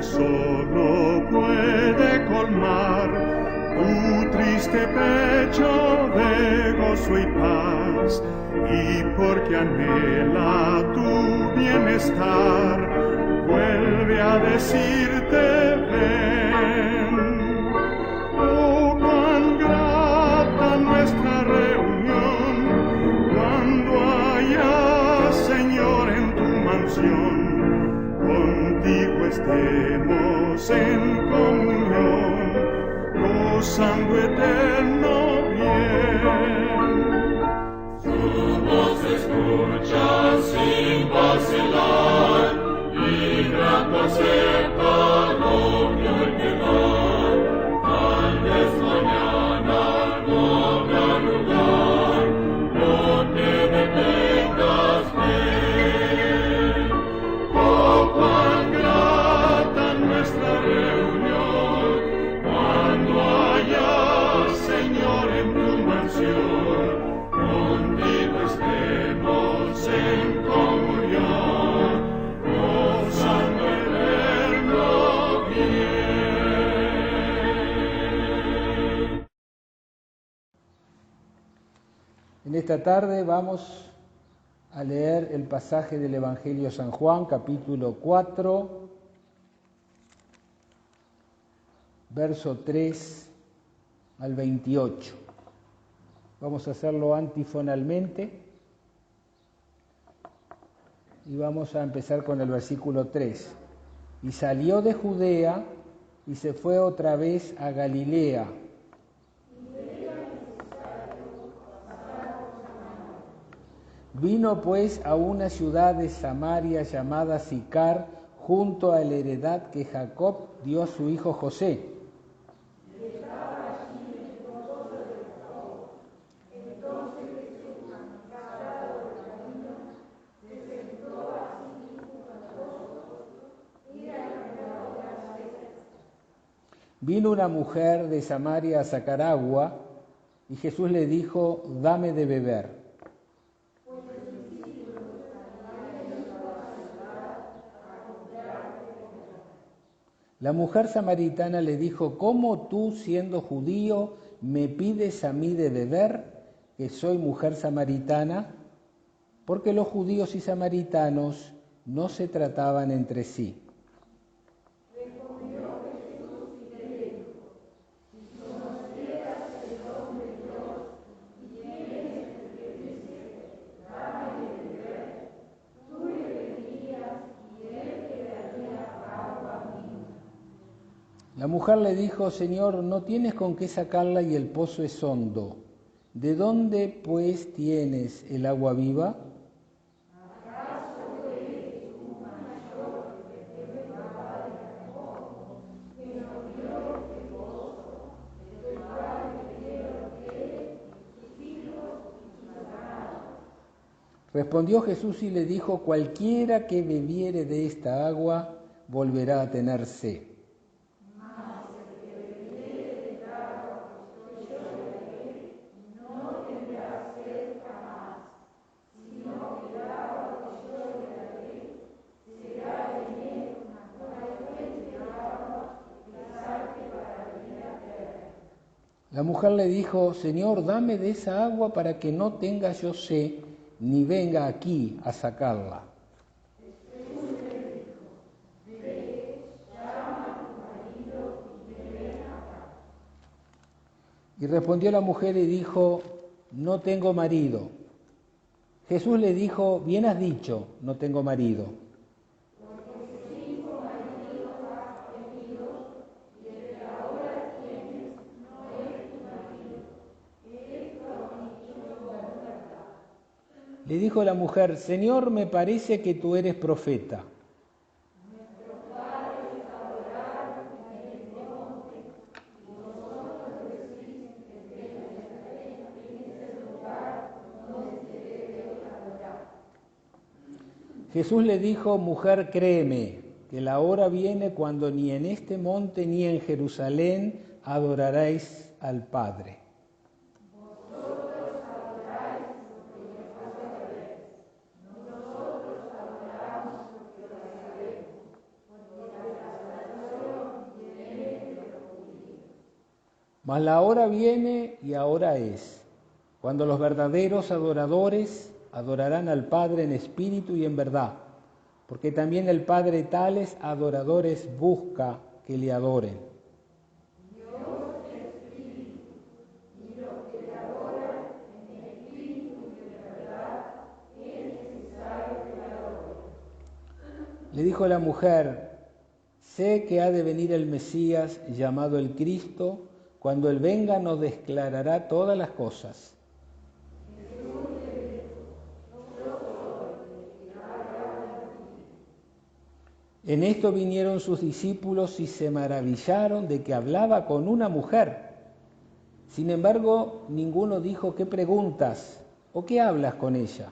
Él solo puede colmar tu triste pecho de gozo y paz, y porque anhela tu bienestar, vuelve a decirte ven. Oh, cuán grata nuestra reunión, cuando haya, Señor, en tu mansión, contigo estemos en comunión, gozando eterno bien. Tu voz escucha sin vacilar, y grato acepta lo que hoy te da. Tal vez mañana no habrá lugar, no te detengas, ven. Oh, cuán grata nuestra reunión, cuando haya, Señor, en tu mansión, contigo estemos en comunión, gozando eterno bien. En esta tarde vamos a leer el pasaje del Evangelio de San Juan, capítulo 4, verso 3 al 28. Vamos a hacerlo antifonalmente y vamos a empezar con el versículo 3. Y salió de Judea y se fue otra vez a Galilea. Vino pues a una ciudad de Samaria llamada Sicar, junto a la heredad que Jacob dio a su hijo José. Vino una mujer de Samaria a sacar agua, y Jesús le dijo, dame de beber. La mujer samaritana le dijo, ¿cómo tú, siendo judío, me pides a mí de beber, que soy mujer samaritana? Porque los judíos y samaritanos no se trataban entre sí. La mujer le dijo, Señor, no tienes con qué sacarla y el pozo es hondo. ¿De dónde, pues, tienes el agua viva? Respondió Jesús y le dijo, cualquiera que bebiere de esta agua volverá a tener sed. La mujer le dijo, Señor, dame de esa agua para que no tenga yo sed, ni venga aquí a sacarla. Y respondió la mujer y dijo, no tengo marido. Jesús le dijo, bien has dicho, no tengo marido. Le dijo la mujer, Señor, me parece que tú eres profeta. Jesús le dijo, mujer, créeme, que la hora viene cuando ni en este monte ni en Jerusalén adoraréis al Padre. Mas la hora viene y ahora es, cuando los verdaderos adoradores adorarán al Padre en espíritu y en verdad, porque también el Padre tales adoradores busca que le adoren. Le dijo la mujer: sé que ha de venir el Mesías llamado el Cristo. Cuando Él venga nos declarará todas las cosas. En esto vinieron sus discípulos y se maravillaron de que hablaba con una mujer. Sin embargo, ninguno dijo: ¿qué preguntas o qué hablas con ella?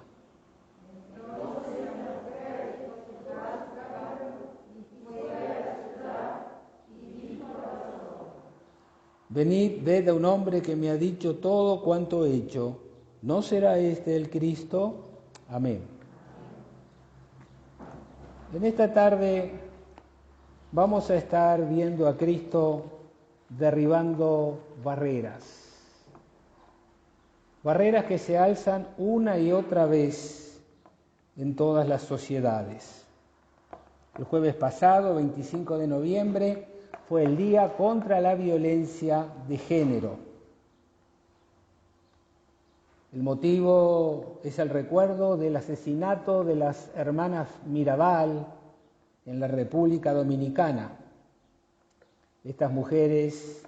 Venid, ved a un hombre que me ha dicho todo cuanto he hecho. ¿No será este el Cristo? Amén. En esta tarde vamos a estar viendo a Cristo derribando barreras. Barreras que se alzan una y otra vez en todas las sociedades. El jueves pasado, 25 de noviembre, fue el Día contra la Violencia de Género. El motivo es el recuerdo del asesinato de las hermanas Mirabal en la República Dominicana. Estas mujeres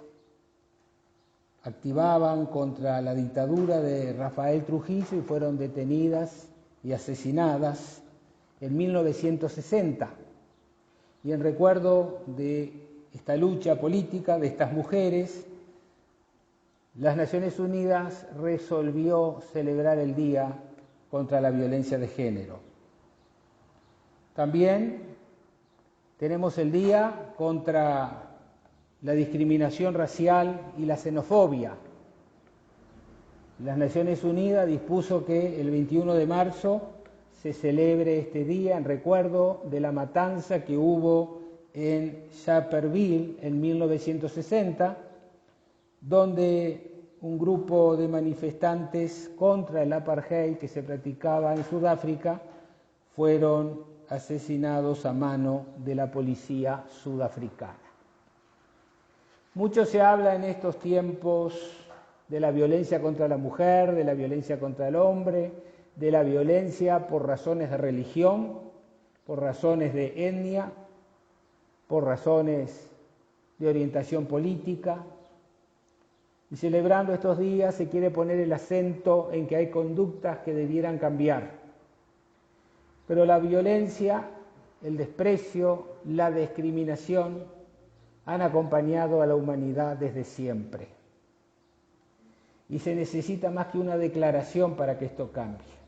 activaban contra la dictadura de Rafael Trujillo y fueron detenidas y asesinadas en 1960. Y en recuerdo de esta lucha política de estas mujeres, las Naciones Unidas resolvió celebrar el Día contra la Violencia de Género. También tenemos el Día contra la discriminación racial y la xenofobia. Las Naciones Unidas dispuso que el 21 de marzo se celebre este día en recuerdo de la matanza que hubo en Sharpeville en 1960, donde un grupo de manifestantes contra el apartheid que se practicaba en Sudáfrica fueron asesinados a mano de la policía sudafricana. Mucho se habla en estos tiempos de la violencia contra la mujer, de la violencia contra el hombre, de la violencia por razones de religión, por razones de etnia, por razones de orientación política. Y celebrando estos días se quiere poner el acento en que hay conductas que debieran cambiar. Pero la violencia, el desprecio, la discriminación han acompañado a la humanidad desde siempre. Y se necesita más que una declaración para que esto cambie.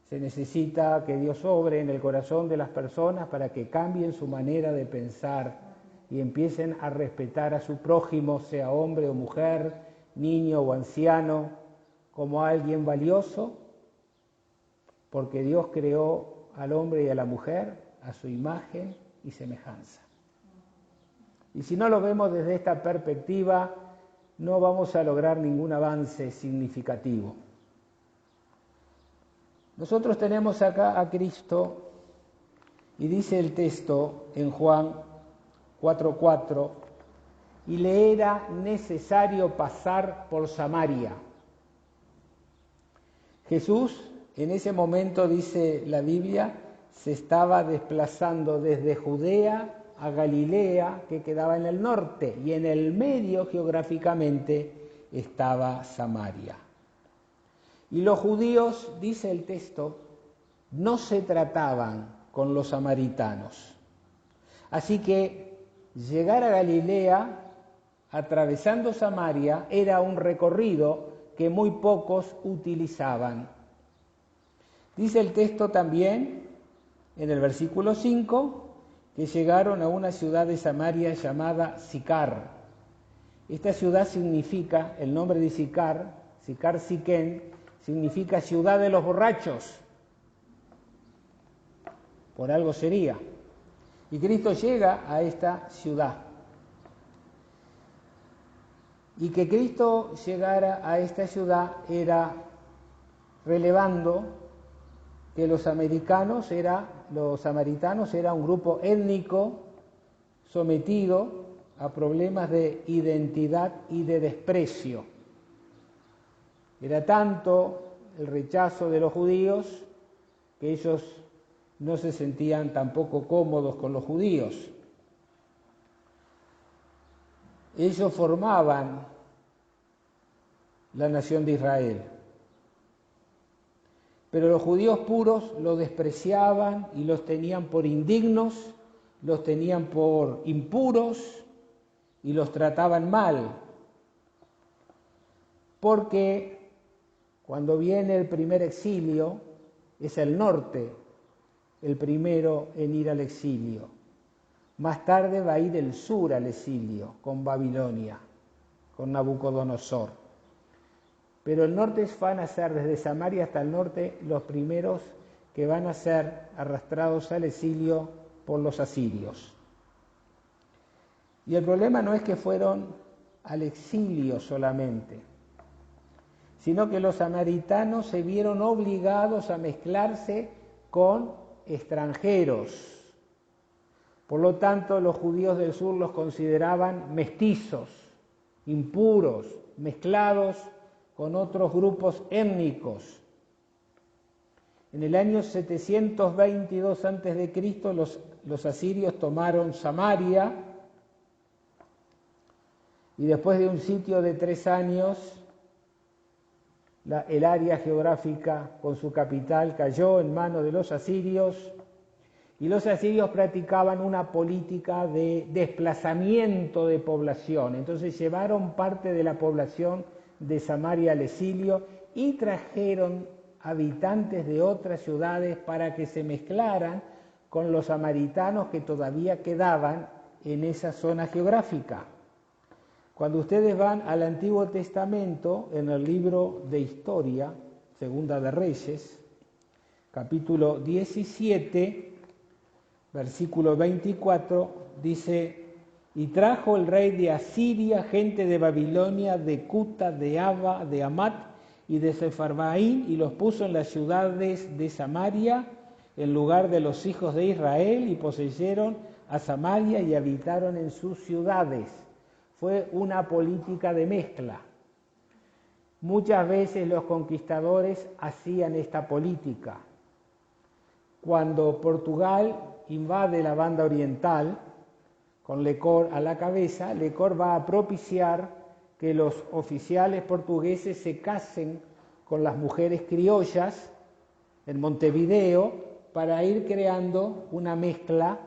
Se necesita que Dios obre en el corazón de las personas para que cambien su manera de pensar y empiecen a respetar a su prójimo, sea hombre o mujer, niño o anciano, como alguien valioso, porque Dios creó al hombre y a la mujer a su imagen y semejanza. Y si no lo vemos desde esta perspectiva, no vamos a lograr ningún avance significativo. Nosotros tenemos acá a Cristo y dice el texto en Juan 4:4, y le era necesario pasar por Samaria. Jesús en ese momento, dice la Biblia, se estaba desplazando desde Judea a Galilea, que quedaba en el norte, y en el medio geográficamente estaba Samaria. Y los judíos, dice el texto, no se trataban con los samaritanos. Así que llegar a Galilea, atravesando Samaria, era un recorrido que muy pocos utilizaban. Dice el texto también, en el versículo 5, que llegaron a una ciudad de Samaria llamada Sicar. Esta ciudad significa, el nombre de Sicar, Sicar Siquén, significa ciudad de los borrachos. Por algo sería. Y Cristo llega a esta ciudad. Y que Cristo llegara a esta ciudad era relevando que los samaritanos era un grupo étnico sometido a problemas de identidad y de desprecio. Era tanto el rechazo de los judíos que ellos no se sentían tampoco cómodos con los judíos. Ellos formaban la nación de Israel. Pero los judíos puros los despreciaban y los tenían por indignos, los tenían por impuros y los trataban mal. Porque cuando viene el primer exilio, es el norte el primero en ir al exilio. Más tarde va a ir el sur al exilio, con Babilonia, con Nabucodonosor. Pero el norte van a ser, desde Samaria hasta el norte, los primeros que van a ser arrastrados al exilio por los asirios. Y el problema no es que fueron al exilio solamente, sino que los samaritanos se vieron obligados a mezclarse con extranjeros. Por lo tanto, los judíos del sur los consideraban mestizos, impuros, mezclados con otros grupos étnicos. En el año 722 a.C., los asirios tomaron Samaria y después de un sitio de 3 años, el área geográfica con su capital cayó en manos de los asirios y los asirios practicaban una política de desplazamiento de población. Entonces llevaron parte de la población de Samaria al exilio y trajeron habitantes de otras ciudades para que se mezclaran con los samaritanos que todavía quedaban en esa zona geográfica. Cuando ustedes van al Antiguo Testamento, en el libro de Historia, Segunda de Reyes, capítulo 17, versículo 24, dice: y trajo el rey de Asiria gente de Babilonia, de Cuta, de Ava, de Amat y de Sefarvaín, y los puso en las ciudades de Samaria, en lugar de los hijos de Israel, y poseyeron a Samaria y habitaron en sus ciudades. Fue una política de mezcla. Muchas veces los conquistadores hacían esta política. Cuando Portugal invade la banda oriental, con Lecor a la cabeza, Lecor va a propiciar que los oficiales portugueses se casen con las mujeres criollas en Montevideo para ir creando una mezcla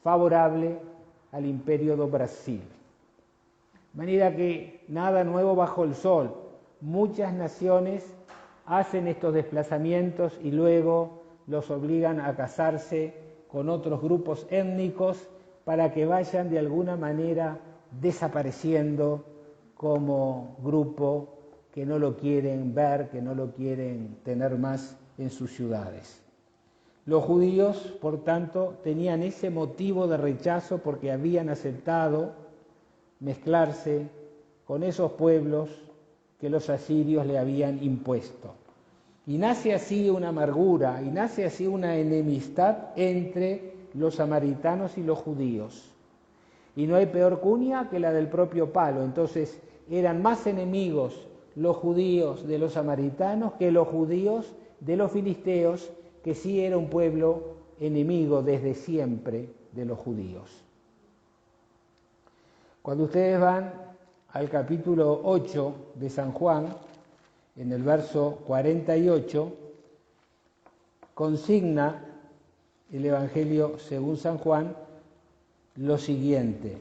favorable al Imperio do Brasil. De manera que nada nuevo bajo el sol. Muchas naciones hacen estos desplazamientos y luego los obligan a casarse con otros grupos étnicos para que vayan de alguna manera desapareciendo como grupo que no lo quieren ver, que no lo quieren tener más en sus ciudades. Los judíos, por tanto, tenían ese motivo de rechazo porque habían aceptado mezclarse con esos pueblos que los asirios le habían impuesto. Y nace así una amargura, y nace así una enemistad entre los samaritanos y los judíos. Y no hay peor cuña que la del propio palo. Entonces eran más enemigos los judíos de los samaritanos que los judíos de los filisteos, que sí era un pueblo enemigo desde siempre de los judíos. Cuando ustedes van al capítulo 8 de San Juan, en el verso 48, consigna el Evangelio según San Juan lo siguiente: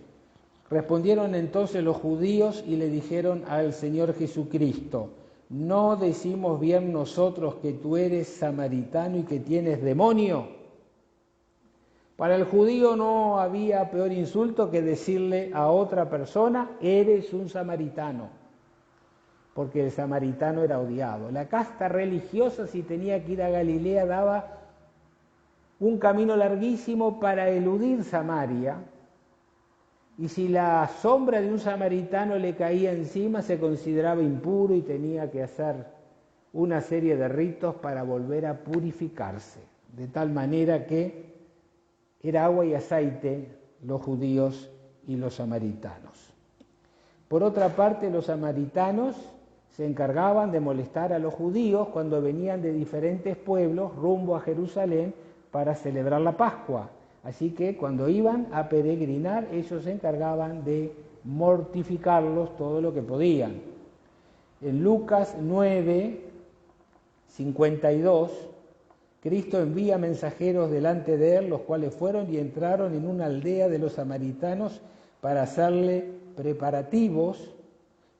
respondieron entonces los judíos y le dijeron al Señor Jesucristo: ¿no decimos bien nosotros que tú eres samaritano y que tienes demonio? Para el judío no había peor insulto que decirle a otra persona: eres un samaritano, porque el samaritano era odiado. La casta religiosa, si tenía que ir a Galilea, daba un camino larguísimo para eludir Samaria, y si la sombra de un samaritano le caía encima se consideraba impuro y tenía que hacer una serie de ritos para volver a purificarse, de tal manera que era agua y aceite los judíos y los samaritanos. Por otra parte, los samaritanos se encargaban de molestar a los judíos cuando venían de diferentes pueblos rumbo a Jerusalén para celebrar la Pascua. Así que cuando iban a peregrinar, ellos se encargaban de mortificarlos todo lo que podían. En Lucas 9, 52, Cristo envía mensajeros delante de él, los cuales fueron y entraron en una aldea de los samaritanos para hacerle preparativos,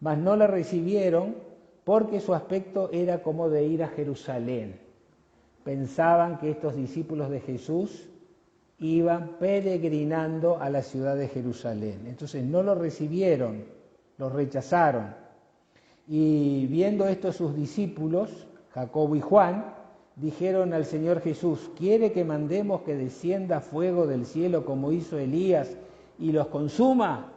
mas no le recibieron porque su aspecto era como de ir a Jerusalén. Pensaban que estos discípulos de Jesús iban peregrinando a la ciudad de Jerusalén. Entonces no lo recibieron, lo rechazaron. Y viendo esto sus discípulos, Jacobo y Juan, dijeron al Señor Jesús: ¿quiere que mandemos que descienda fuego del cielo como hizo Elías y los consuma?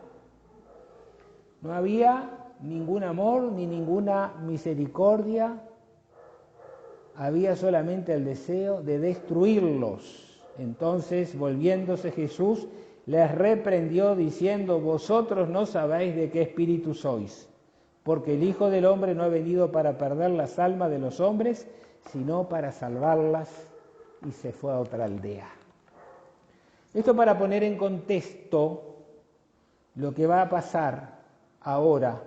No había ningún amor ni ninguna misericordia, había solamente el deseo de destruirlos. Entonces, volviéndose Jesús, les reprendió diciendo: vosotros no sabéis de qué espíritu sois, porque el Hijo del Hombre no ha venido para perder las almas de los hombres, sino para salvarlas, y se fue a otra aldea. Esto para poner en contexto lo que va a pasar ahora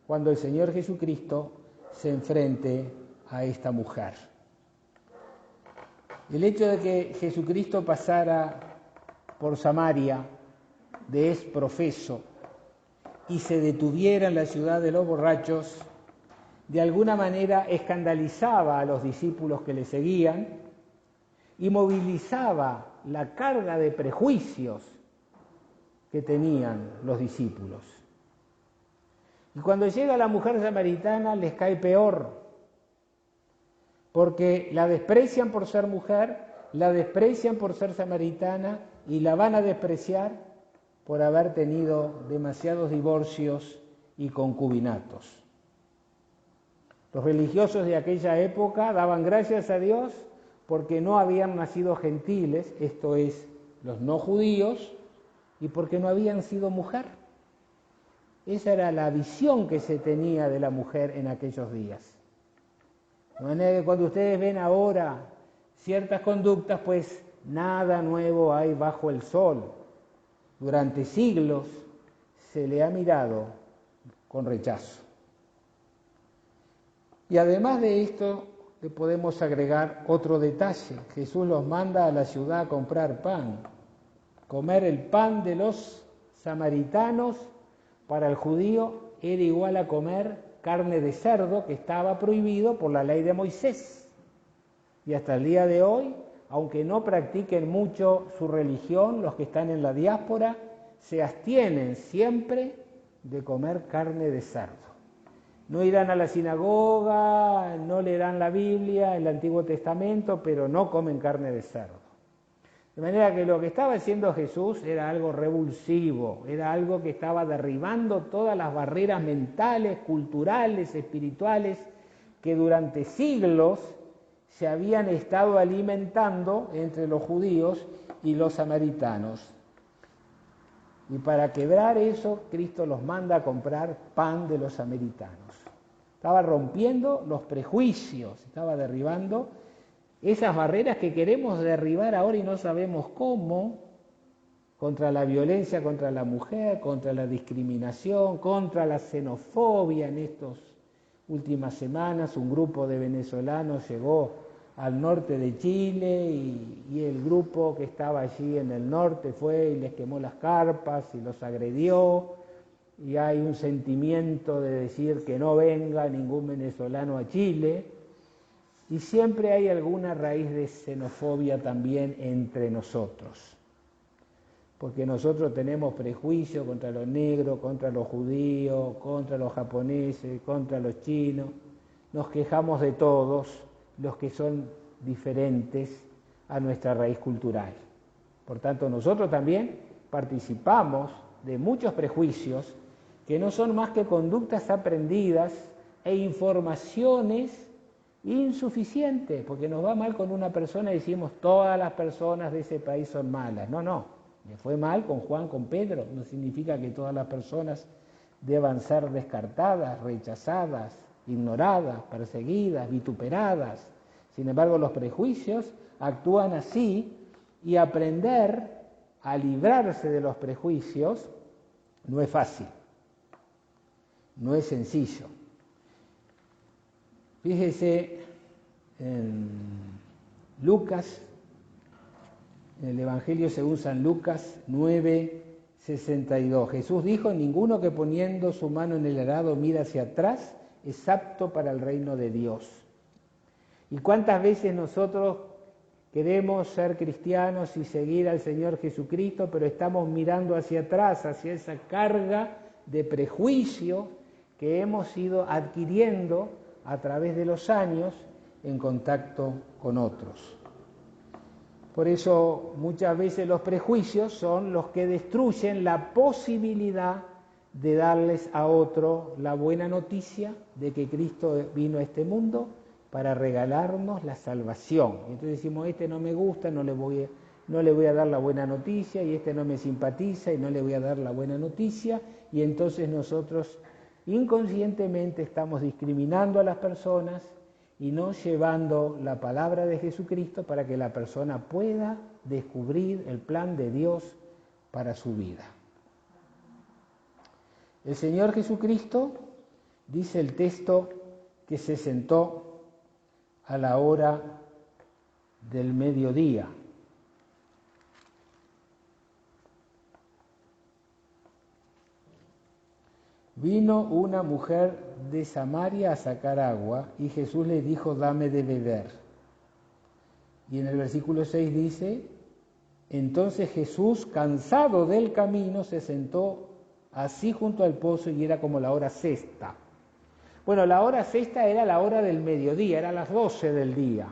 cuando el Señor Jesucristo se enfrente a esta mujer. El hecho de que Jesucristo pasara por Samaria de es profeso y se detuviera en la ciudad de los borrachos, de alguna manera escandalizaba a los discípulos que le seguían y movilizaba la carga de prejuicios que tenían los discípulos. Y cuando llega la mujer samaritana les cae peor, porque la desprecian por ser mujer, la desprecian por ser samaritana y la van a despreciar por haber tenido demasiados divorcios y concubinatos. Los religiosos de aquella época daban gracias a Dios porque no habían nacido gentiles, esto es, los no judíos, y porque no habían sido mujer. Esa era la visión que se tenía de la mujer en aquellos días. De manera que cuando ustedes ven ahora ciertas conductas, pues nada nuevo hay bajo el sol. Durante siglos se le ha mirado con rechazo. Y además de esto, le podemos agregar otro detalle. Jesús los manda a la ciudad a comprar pan. Comer el pan de los samaritanos para el judío era igual a comer carne de cerdo, que estaba prohibido por la ley de Moisés. Y hasta el día de hoy, aunque no practiquen mucho su religión, los que están en la diáspora se abstienen siempre de comer carne de cerdo. No irán a la sinagoga, no leerán la Biblia, el Antiguo Testamento, pero no comen carne de cerdo. De manera que lo que estaba haciendo Jesús era algo revulsivo, era algo que estaba derribando todas las barreras mentales, culturales, espirituales, que durante siglos se habían estado alimentando entre los judíos y los samaritanos. Y para quebrar eso, Cristo los manda a comprar pan de los samaritanos. Estaba rompiendo los prejuicios, estaba derribando esas barreras que queremos derribar ahora y no sabemos cómo, contra la violencia contra la mujer, contra la discriminación, contra la xenofobia. En estas últimas semanas un grupo de venezolanos llegó al norte de Chile y el grupo que estaba allí en el norte fue y les quemó las carpas y los agredió, y hay un sentimiento de decir que no venga ningún venezolano a Chile, y siempre hay alguna raíz de xenofobia también entre nosotros, porque nosotros tenemos prejuicio contra los negros, contra los judíos, contra los japoneses, contra los chinos, nos quejamos de todos los que son diferentes a nuestra raíz cultural. Por tanto, nosotros también participamos de muchos prejuicios que no son más que conductas aprendidas e informaciones insuficientes, porque nos va mal con una persona y decimos todas las personas de ese país son malas. No, le fue mal con Juan, con Pedro, no significa que todas las personas deban ser descartadas, rechazadas, ignoradas, perseguidas, vituperadas. Sin embargo, los prejuicios actúan así y aprender a librarse de los prejuicios no es fácil, no es sencillo. Fíjese en Lucas, en el Evangelio según San Lucas 9:62. Jesús dijo: ninguno que poniendo su mano en el arado mira hacia atrás es apto para el reino de Dios. ¿Y cuántas veces nosotros queremos ser cristianos y seguir al Señor Jesucristo, pero estamos mirando hacia atrás, hacia esa carga de prejuicio que hemos ido adquiriendo a través de los años en contacto con otros? Por eso muchas veces los prejuicios son los que destruyen la posibilidad de darles a otro la buena noticia de que Cristo vino a este mundo para regalarnos la salvación. Entonces decimos, este no me gusta, no le voy a dar la buena noticia, y este no me simpatiza y no le voy a dar la buena noticia, y entonces nosotros inconscientemente estamos discriminando a las personas y no llevando la palabra de Jesucristo para que la persona pueda descubrir el plan de Dios para su vida. El Señor Jesucristo, dice el texto, que se sentó a la hora del mediodía. Vino una mujer de Samaria a sacar agua y Jesús le dijo: dame de beber. Y en el versículo 6 dice: entonces Jesús, cansado del camino, se sentó así junto al pozo, y era como la hora sexta. Bueno, la hora sexta era la hora del mediodía, era las 12 del día.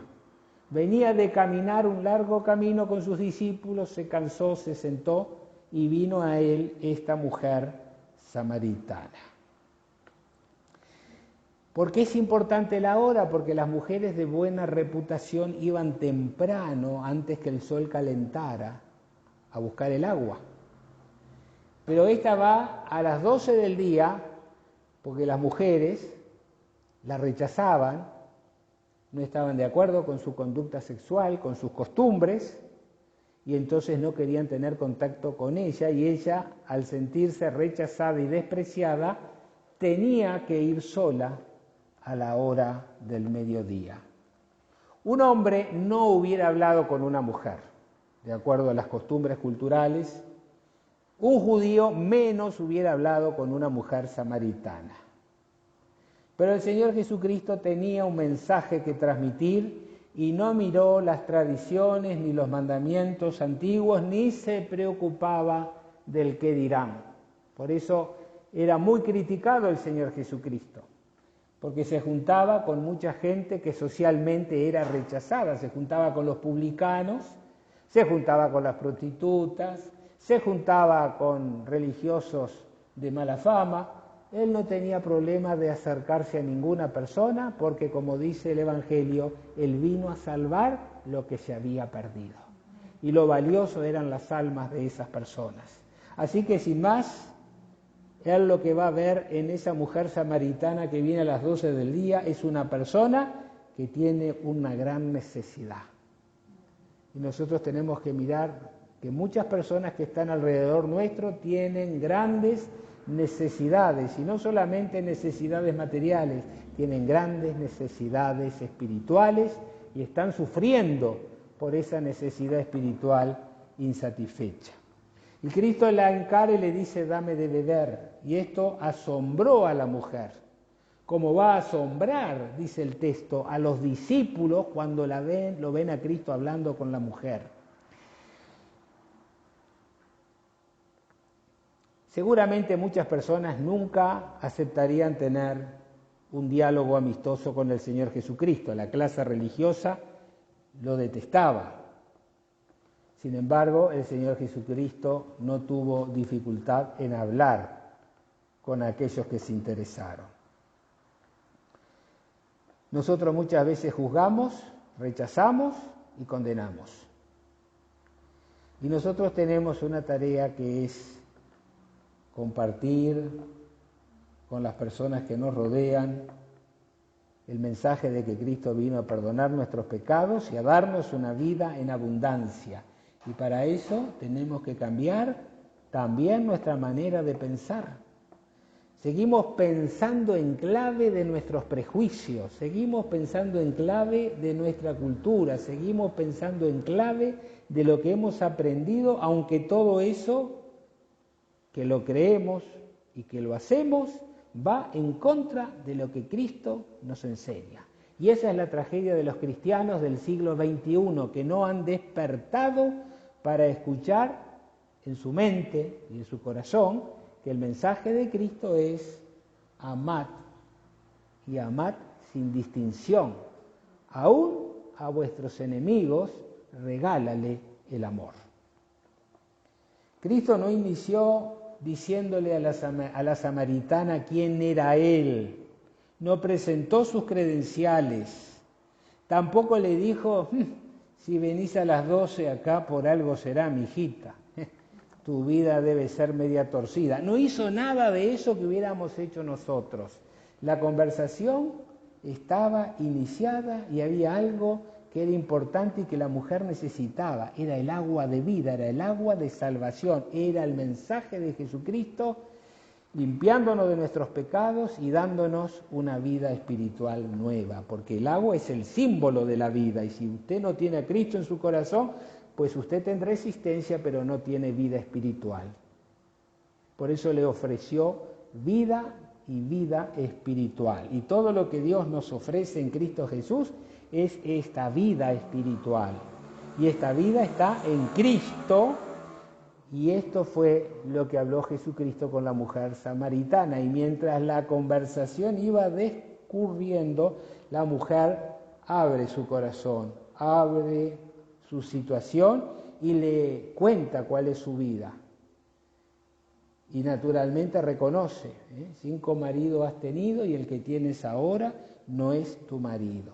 Venía de caminar un largo camino con sus discípulos, se cansó, se sentó y vino a él esta mujer samaritana. ¿Por qué es importante la hora? Porque las mujeres de buena reputación iban temprano, antes que el sol calentara, a buscar el agua. Pero esta va a las 12 del día, porque las mujeres la rechazaban, no estaban de acuerdo con su conducta sexual, con sus costumbres, y entonces no querían tener contacto con ella, y ella, al sentirse rechazada y despreciada, tenía que ir sola a la hora del mediodía. Un hombre no hubiera hablado con una mujer, de acuerdo a las costumbres culturales. Un judío menos hubiera hablado con una mujer samaritana. Pero el Señor Jesucristo tenía un mensaje que transmitir y no miró las tradiciones ni los mandamientos antiguos, ni se preocupaba del qué dirán. Por eso era muy criticado el Señor Jesucristo, porque se juntaba con mucha gente que socialmente era rechazada, se juntaba con los publicanos, se juntaba con las prostitutas, se juntaba con religiosos de mala fama. Él no tenía problema de acercarse a ninguna persona, porque, como dice el Evangelio, él vino a salvar lo que se había perdido. Y lo valioso eran las almas de esas personas. Así que, sin más, él lo que va a ver en esa mujer samaritana que viene a las 12 del día es una persona que tiene una gran necesidad. Y nosotros tenemos que mirar que muchas personas que están alrededor nuestro tienen grandes necesidades, y no solamente necesidades materiales, tienen grandes necesidades espirituales y están sufriendo por esa necesidad espiritual insatisfecha. Y Cristo la encara y le dice: dame de beber. Y esto asombró a la mujer, como va a asombrar, dice el texto, a los discípulos cuando lo ven a Cristo hablando con la mujer. Seguramente muchas personas nunca aceptarían tener un diálogo amistoso con el Señor Jesucristo. La clase religiosa lo detestaba. Sin embargo, el Señor Jesucristo no tuvo dificultad en hablar con aquellos que se interesaron. Nosotros muchas veces juzgamos, rechazamos y condenamos. Y nosotros tenemos una tarea que es compartir con las personas que nos rodean el mensaje de que Cristo vino a perdonar nuestros pecados y a darnos una vida en abundancia. Y para eso tenemos que cambiar también nuestra manera de pensar. Seguimos pensando en clave de nuestros prejuicios, seguimos pensando en clave de nuestra cultura, seguimos pensando en clave de lo que hemos aprendido, aunque todo eso que lo creemos y que lo hacemos va en contra de lo que Cristo nos enseña. Y esa es la tragedia de los cristianos del siglo XXI, que no han despertado para escuchar en su mente y en su corazón que el mensaje de Cristo es amad, y amad sin distinción. Aún a vuestros enemigos regálale el amor. Cristo no inició diciéndole a la samaritana quién era Él, no presentó sus credenciales, tampoco le dijo, si venís a las 12 acá por algo será, mijita, tu vida debe ser media torcida. No hizo nada de eso que hubiéramos hecho nosotros. La conversación estaba iniciada y había algo que era importante y que la mujer necesitaba. Era el agua de vida, era el agua de salvación, era el mensaje de Jesucristo limpiándonos de nuestros pecados y dándonos una vida espiritual nueva, porque el agua es el símbolo de la vida, y si usted no tiene a Cristo en su corazón, pues usted tendrá existencia, pero no tiene vida espiritual. Por eso le ofreció vida y vida espiritual. Y todo lo que Dios nos ofrece en Cristo Jesús es esta vida espiritual. Y esta vida está en Cristo, y esto fue lo que habló Jesucristo con la mujer samaritana. Y mientras la conversación iba discurriendo, la mujer abre su corazón, abre su situación y le cuenta cuál es su vida. Y naturalmente reconoce, 5 maridos has tenido y el que tienes ahora no es tu marido.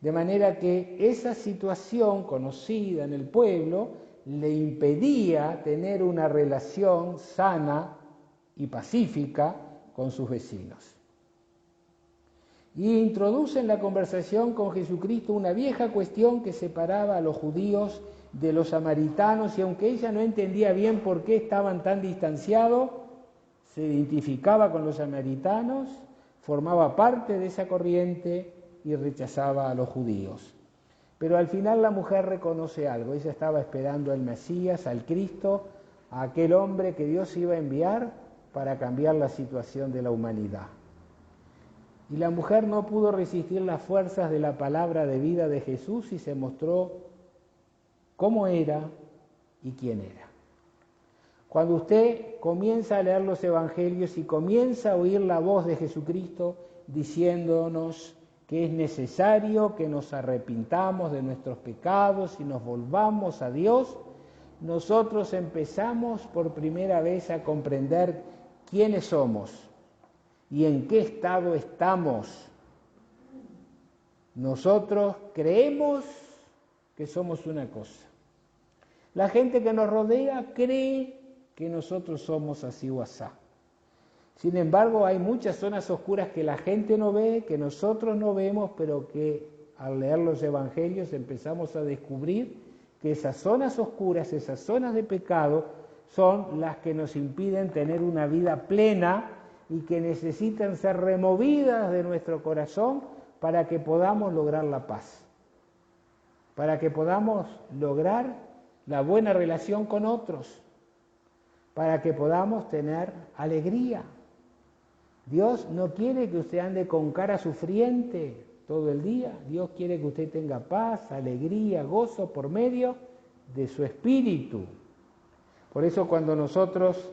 De manera que esa situación conocida en el pueblo le impedía tener una relación sana y pacífica con sus vecinos. Y introduce en la conversación con Jesucristo una vieja cuestión que separaba a los judíos de los samaritanos, y aunque ella no entendía bien por qué estaban tan distanciados, se identificaba con los samaritanos, formaba parte de esa corriente y rechazaba a los judíos. Pero al final la mujer reconoce algo. Ella estaba esperando al Mesías, al Cristo, a aquel hombre que Dios iba a enviar para cambiar la situación de la humanidad. Y la mujer no pudo resistir las fuerzas de la palabra de vida de Jesús y se mostró cómo era y quién era. Cuando usted comienza a leer los evangelios y comienza a oír la voz de Jesucristo diciéndonos que es necesario que nos arrepintamos de nuestros pecados y nos volvamos a Dios, nosotros empezamos por primera vez a comprender quiénes somos y en qué estado estamos. Nosotros creemos que somos una cosa. La gente que nos rodea cree que nosotros somos así o asá. Sin embargo, hay muchas zonas oscuras que la gente no ve, que nosotros no vemos, pero que al leer los evangelios empezamos a descubrir que esas zonas oscuras, esas zonas de pecado, son las que nos impiden tener una vida plena y que necesitan ser removidas de nuestro corazón para que podamos lograr la paz, para que podamos lograr la buena relación con otros, para que podamos tener alegría. Dios no quiere que usted ande con cara sufriente todo el día. Dios quiere que usted tenga paz, alegría, gozo por medio de su espíritu. Por eso cuando nosotros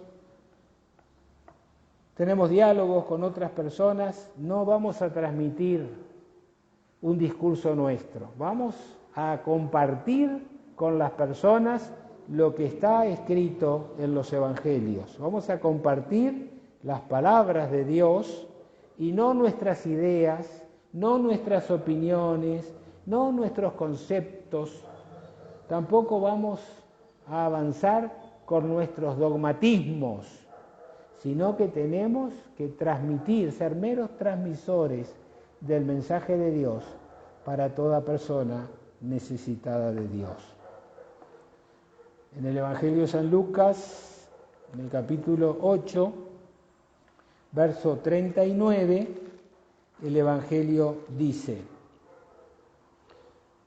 tenemos diálogos con otras personas, no vamos a transmitir un discurso nuestro. Vamos a compartir con las personas lo que está escrito en los evangelios. Vamos a compartir las palabras de Dios y no nuestras ideas, no nuestras opiniones, no nuestros conceptos. Tampoco vamos a avanzar con nuestros dogmatismos, sino que tenemos que transmitir, ser meros transmisores del mensaje de Dios para toda persona necesitada de Dios. En el Evangelio de San Lucas, en el capítulo 8, verso 39, el Evangelio dice: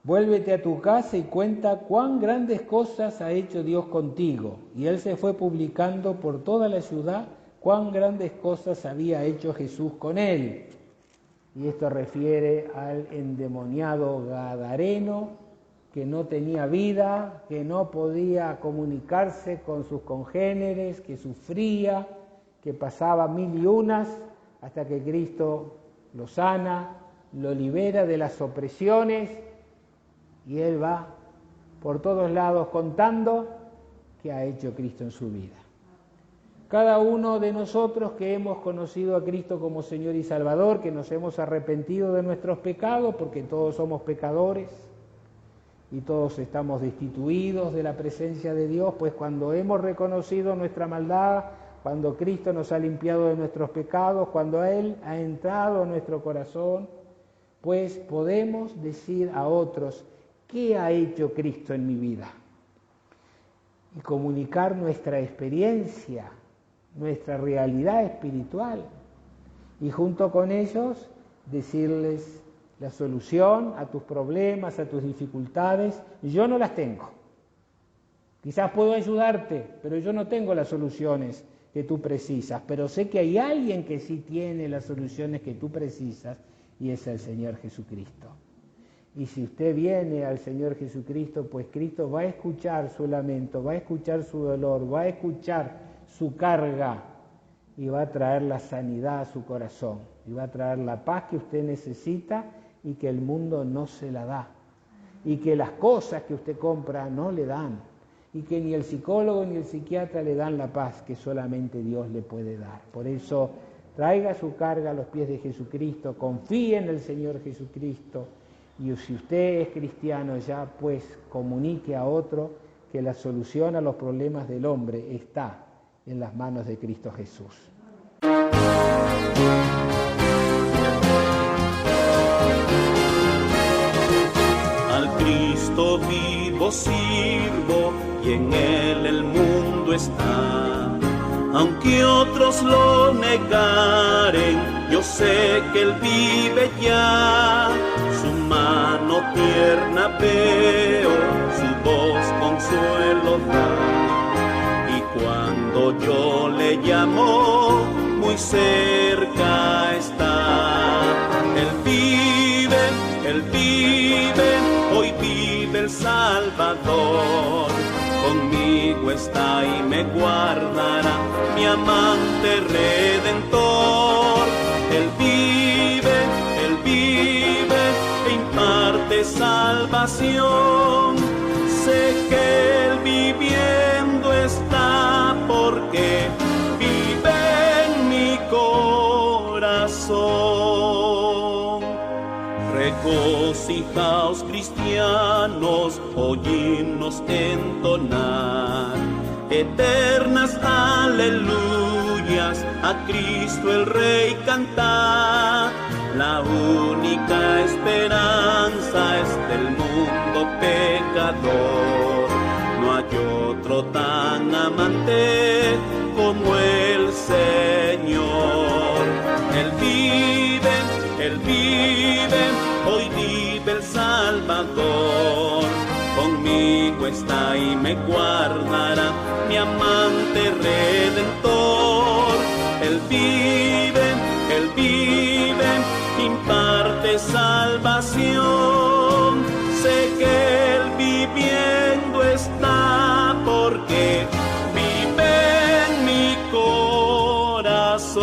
vuélvete a tu casa y cuenta cuán grandes cosas ha hecho Dios contigo. Y él se fue publicando por toda la ciudad cuán grandes cosas había hecho Jesús con él. Y esto refiere al endemoniado gadareno, que no tenía vida, que no podía comunicarse con sus congéneres, que sufría, que pasaba 1001 hasta que Cristo lo sana, lo libera de las opresiones, y él va por todos lados contando qué ha hecho Cristo en su vida. Cada uno de nosotros que hemos conocido a Cristo como Señor y Salvador, que nos hemos arrepentido de nuestros pecados, porque todos somos pecadores y todos estamos destituidos de la presencia de Dios, pues cuando hemos reconocido nuestra maldad, cuando Cristo nos ha limpiado de nuestros pecados, cuando Él ha entrado en nuestro corazón, pues podemos decir a otros: ¿qué ha hecho Cristo en mi vida? Y comunicar nuestra experiencia, nuestra realidad espiritual. Y junto con ellos decirles la solución a tus problemas, a tus dificultades. Yo no las tengo. Quizás puedo ayudarte, pero yo no tengo las soluciones que tú precisas. Pero sé que hay alguien que sí tiene las soluciones que tú precisas, y es el Señor Jesucristo. Y si usted viene al Señor Jesucristo, pues Cristo va a escuchar su lamento, va a escuchar su dolor, va a escuchar su carga y va a traer la sanidad a su corazón, y va a traer la paz que usted necesita y que el mundo no se la da, y que las cosas que usted compra no le dan, y que ni el psicólogo ni el psiquiatra le dan la paz que solamente Dios le puede dar. Por eso, traiga su carga a los pies de Jesucristo, confíe en el Señor Jesucristo. Y si usted es cristiano ya, pues comunique a otro que la solución a los problemas del hombre está en las manos de Cristo Jesús. Al Cristo vivo sirvo y en Él el mundo está. Aunque otros lo negaren, yo sé que Él vive ya. Su mano tierna veo, su voz consuelo da. Y cuando yo le llamo, muy cerca está. Él vive, hoy vive el Salvador. Conmigo está y me guardará, mi amante redentor. Él vive, e imparte salvación. Sé que Él viviendo está, porque vive en mi corazón. Regocijaos, cristianos, oímos entonar eternas aleluyas, a Cristo el Rey cantar. La única esperanza es del mundo pecador. No hay otro tan amante como el Señor. Él vive, hoy vive el Salvador. Conmigo está y me guardará, mi amante redentor. Él vive, imparte salvación. Sé que Él viviendo está, porque vive en mi corazón.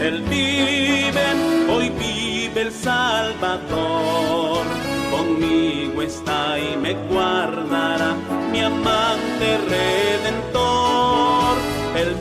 Él vive, hoy vive el Salvador. conmigo está y me guardará, mi amante redentor, el